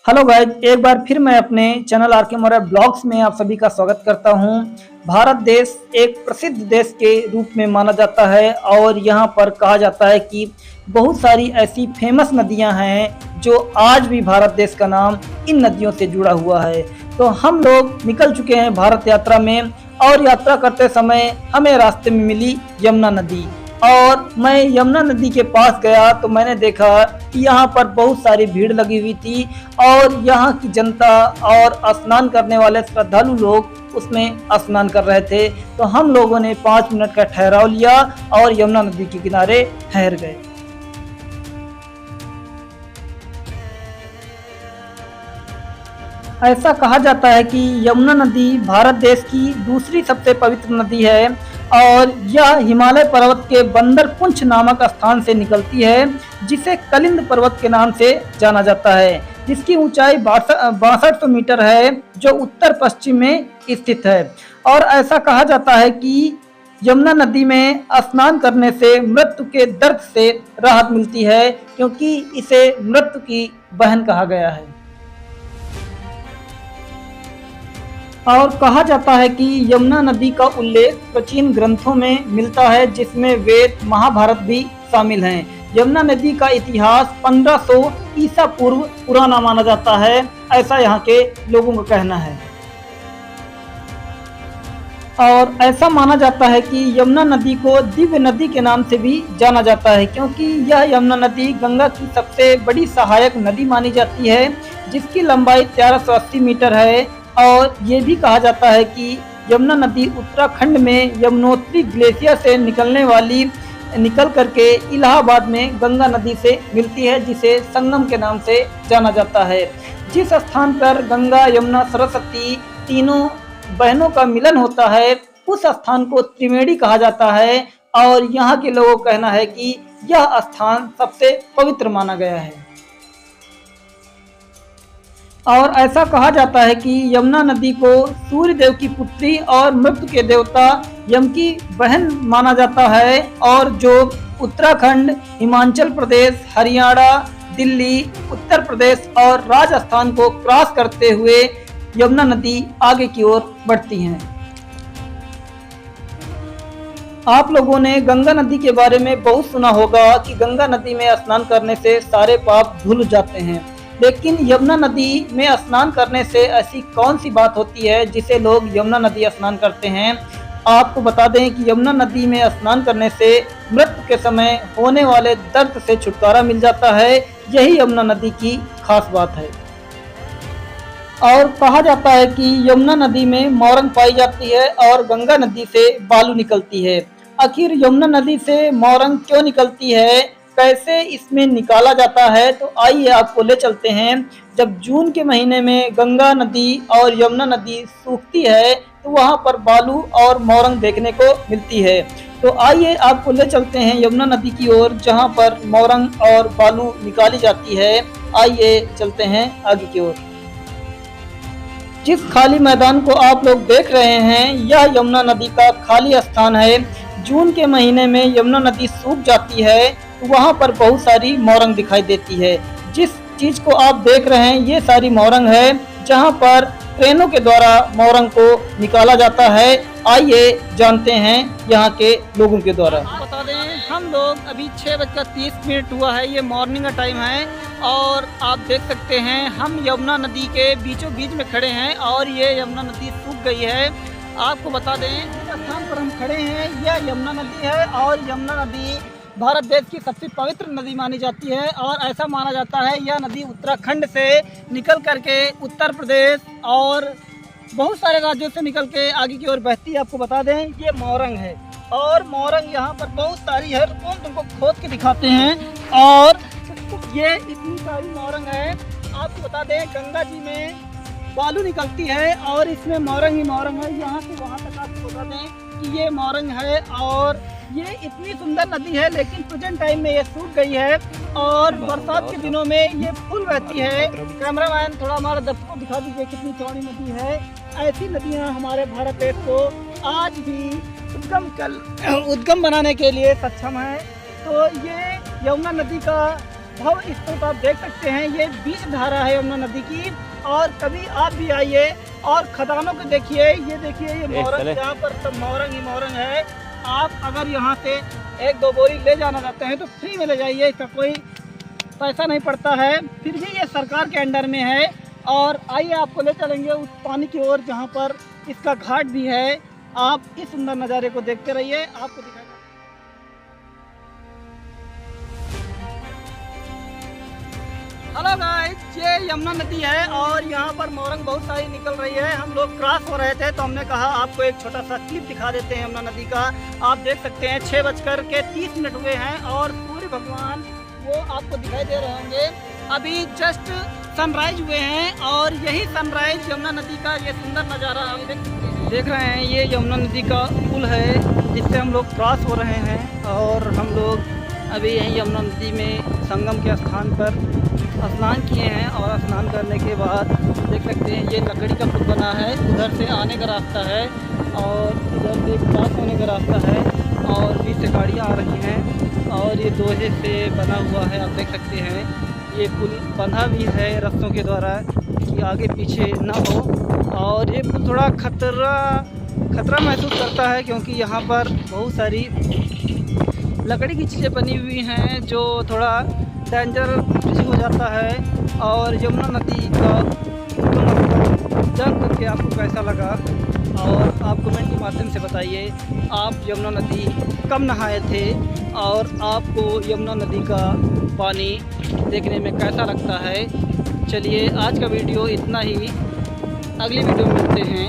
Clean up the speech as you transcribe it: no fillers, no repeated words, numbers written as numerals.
Hello guys, एक बार फिर मैं अपने चैनल आर के मौर्य ब्लॉग्स में आप सभी का स्वागत करता हूं। भारत देश एक प्रसिद्ध देश के रूप में माना जाता है और यहां पर कहा जाता है कि बहुत सारी ऐसी फेमस नदियां हैं जो आज भी भारत देश का नाम इन नदियों से जुड़ा हुआ है। तो हम लोग निकल चुके हैं भारत यात्रा में और यात्रा करते समय हमें रास्ते में मिली यमुना नदी और मैं यमुना नदी के पास गया तो मैंने देखा कि यहाँ पर बहुत सारी भीड़ लगी हुई थी और यहाँ की जनता और स्नान करने वाले श्रद्धालु लोग उसमें स्नान कर रहे थे। तो हम लोगों ने 5 मिनट का ठहराव लिया और यमुना नदी के किनारे ठहर गए। ऐसा कहा जाता है कि यमुना नदी भारत देश की दूसरी सबसे पवित्र नदी है और यह हिमालय पर्वत के बंदरपुंछ नामक स्थान से निकलती है, जिसे कलिंद पर्वत के नाम से जाना जाता है, जिसकी ऊंचाई 6200 मीटर है, जो उत्तर पश्चिम में स्थित है। और ऐसा कहा जाता है कि यमुना नदी में स्नान करने से मृत्यु के दर्द से राहत मिलती है, क्योंकि इसे मृत्यु की बहन कहा गया है। और कहा जाता है कि यमुना नदी का उल्लेख प्राचीन ग्रंथों में मिलता है, जिसमें वेद महाभारत भी शामिल हैं। यमुना नदी का इतिहास 1500 ईसा पूर्व पुराना माना जाता है, ऐसा यहाँ के लोगों का कहना है। और ऐसा माना जाता है कि यमुना नदी को दिव्य नदी के नाम से भी जाना जाता है, क्योंकि यह यमुना नदी गंगा की सबसे बड़ी सहायक नदी मानी जाती है, जिसकी लंबाई 1380 मीटर है। और ये भी कहा जाता है कि यमुना नदी उत्तराखंड में यमुनोत्री ग्लेशियर से निकल करके इलाहाबाद में गंगा नदी से मिलती है, जिसे संगम के नाम से जाना जाता है। जिस स्थान पर गंगा यमुना सरस्वती तीनों बहनों का मिलन होता है, उस स्थान को त्रिवेणी कहा जाता है और यहाँ के लोगों का कहना है कि यह स्थान सबसे पवित्र माना गया है। और ऐसा कहा जाता है कि यमुना नदी को सूर्य देव की पुत्री और मृत्यु के देवता यम की बहन माना जाता है, और जो उत्तराखंड, हिमाचल प्रदेश, हरियाणा, दिल्ली, उत्तर प्रदेश और राजस्थान को क्रॉस करते हुए यमुना नदी आगे की ओर बढ़ती हैं। आप लोगों ने गंगा नदी के बारे में बहुत सुना होगा कि गंगा नदी में स्नान करने से सारे पाप धुल जाते हैं, लेकिन यमुना नदी में स्नान करने से ऐसी कौन सी बात होती है जिसे लोग यमुना नदी स्नान करते हैं। आपको बता दें कि यमुना नदी में स्नान करने से मृत्यु के समय होने वाले दर्द से छुटकारा मिल जाता है। यही यमुना नदी की खास बात है। और कहा जाता है कि यमुना नदी में मोरंग पाई जाती है और गंगा नदी से बालू निकलती है। आखिर यमुना नदी से मोरंग क्यों निकलती है, कैसे इसमें निकाला जाता है, तो आइए आपको ले चलते हैं। जब जून के महीने में गंगा नदी और यमुना नदी सूखती है तो वहां पर बालू और मोरंग देखने को मिलती है। तो आइए आपको ले चलते हैं यमुना नदी की ओर, जहां पर मोरंग और बालू निकाली जाती है। आइए चलते हैं आगे की ओर। जिस खाली मैदान को आप लोग देख रहे हैं, यह यमुना नदी का खाली स्थान है। जून के महीने में यमुना नदी सूख जाती है तो वहाँ पर बहुत सारी मोरंग दिखाई देती है। जिस चीज को आप देख रहे हैं ये सारी मोरंग है, जहाँ पर ट्रेनों के द्वारा मोरंग को निकाला जाता है। आइए जानते हैं यहाँ के लोगों के द्वारा। बता दें, हम लोग अभी 6:30 हुआ है, ये मॉर्निंग का टाइम है और आप देख सकते हैं हम यमुना नदी के बीचों बीच में खड़े हैं और ये यमुना नदी सूख गई है। आपको बता दें, जिस स्थान पर हम खड़े हैं यह यमुना नदी है और यमुना नदी भारत देश की सबसे पवित्र नदी मानी जाती है। और ऐसा माना जाता है यह नदी उत्तराखंड से निकल करके उत्तर प्रदेश और बहुत सारे राज्यों से निकल के आगे की ओर बहती है। आपको बता दें ये मोरंग है और मोरंग यहाँ पर बहुत सारी है, तुमको खोद के दिखाते हैं। और ये इतनी सारी मोरंग है। आपको बता दें गंगा जी में बालू निकलती है और इसमें मोरंग ही मोरंग है। यहाँ से वहाँ तक आपको बता दें कि ये मोरंग है और ये इतनी सुंदर नदी है, लेकिन प्रेजेंट टाइम में ये सूख गई है और बरसात के दिनों में ये फुल बहती है। कैमरामैन थोड़ा हमारे दर्शकों को दिखा दीजिए कितनी चौड़ी नदी है। ऐसी नदियाँ हमारे भारत देश को आज भी उद्गम बनाने के लिए सक्षम है। तो ये यमुना नदी का भव स्रोत आप देख सकते हैं, ये बीच धारा है यमुना नदी की। और कभी आप भी आइए और खदानों को देखिए, ये देखिए ये मोरंग, यहाँ पर सब मोरंग ही मोरंग है। आप अगर यहाँ से 1-2 बोरी ले जाना चाहते हैं तो फ्री में ले जाइए, इसका कोई पैसा नहीं पड़ता है। फिर भी ये सरकार के अंडर में है। और आइए आपको ले चलेंगे उस पानी की ओर जहाँ पर इसका घाट भी है। आप इस सुंदर नज़ारे को देखते रहिए, आपको दिखाई। हेलो गाइस, ये यमुना नदी है और यहाँ पर मोरंग बहुत सारी निकल रही है। हम लोग क्रॉस हो रहे थे तो हमने कहा आपको एक छोटा सा क्लिप दिखा देते हैं यमुना नदी का। आप देख सकते हैं 6:30 हुए हैं और सूर्य भगवान वो आपको दिखाई दे रहे होंगे। अभी जस्ट सनराइज हुए हैं और यही सनराइज यमुना नदी का ये सुंदर नज़ारा हम देख रहे हैं। ये यमुना नदी का पुल है जिससे हम लोग क्रॉस हो रहे हैं और हम लोग अभी यहीं यमुना नदी में संगम के स्थान पर स्नान किए हैं। और स्नान करने के बाद देख सकते हैं ये लकड़ी का पुल बना है, उधर से आने का रास्ता है और इधर से क्रॉस होने का रास्ता है और बीच से गाड़ियाँ आ रही हैं और ये लोहे से बना हुआ है। आप देख सकते हैं ये पुल बंधा भी है रस्सों के द्वारा कि आगे पीछे ना हो। और ये पुल थोड़ा खतरा महसूस करता है क्योंकि यहाँ पर बहुत सारी लकड़ी की चीज़ें बनी हुई हैं जो थोड़ा डेंजर हो जाता है। और यमुना नदी का जान करके आपको कैसा लगा और आप कमेंट के माध्यम से बताइए आप यमुना नदी कब नहाए थे और आपको यमुना नदी का पानी देखने में कैसा लगता है। चलिए आज का वीडियो इतना ही, अगली वीडियो में मिलते हैं।